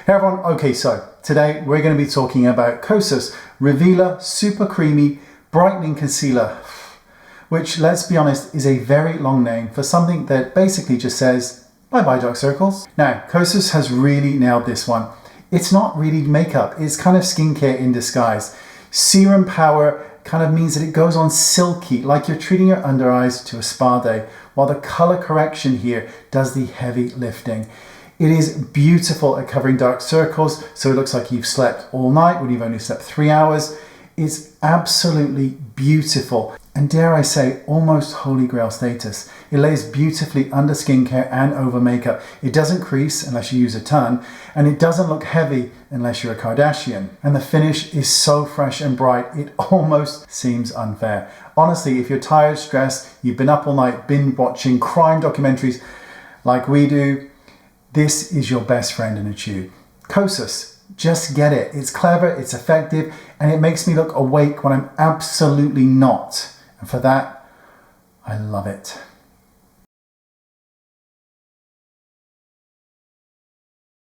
Hey everyone, okay, so today we're going to be talking about Kosas Revealer Super Creamy Brightening Concealer, which, let's be honest, is a very long name for something that basically just says, bye-bye dark circles. Now, Kosas has really nailed this one. It's not really makeup, it's kind of skincare in disguise. Serum power kind of means that it goes on silky, like you're treating your under eyes to a spa day, while the color correction here does the heavy lifting. It is beautiful at covering dark circles, so it looks like you've slept all night when you've only slept 3 hours. It's absolutely beautiful, and dare I say, almost holy grail status. It lays beautifully under skincare and over makeup. It doesn't crease unless you use a ton, and it doesn't look heavy unless you're a Kardashian. And the finish is so fresh and bright, it almost seems unfair. Honestly, if you're tired, stressed, you've been up all night, binge watching crime documentaries like we do, this is your best friend in a tube. Kosas, just get it. It's clever, it's effective, and it makes me look awake when I'm absolutely not. And for that, I love it.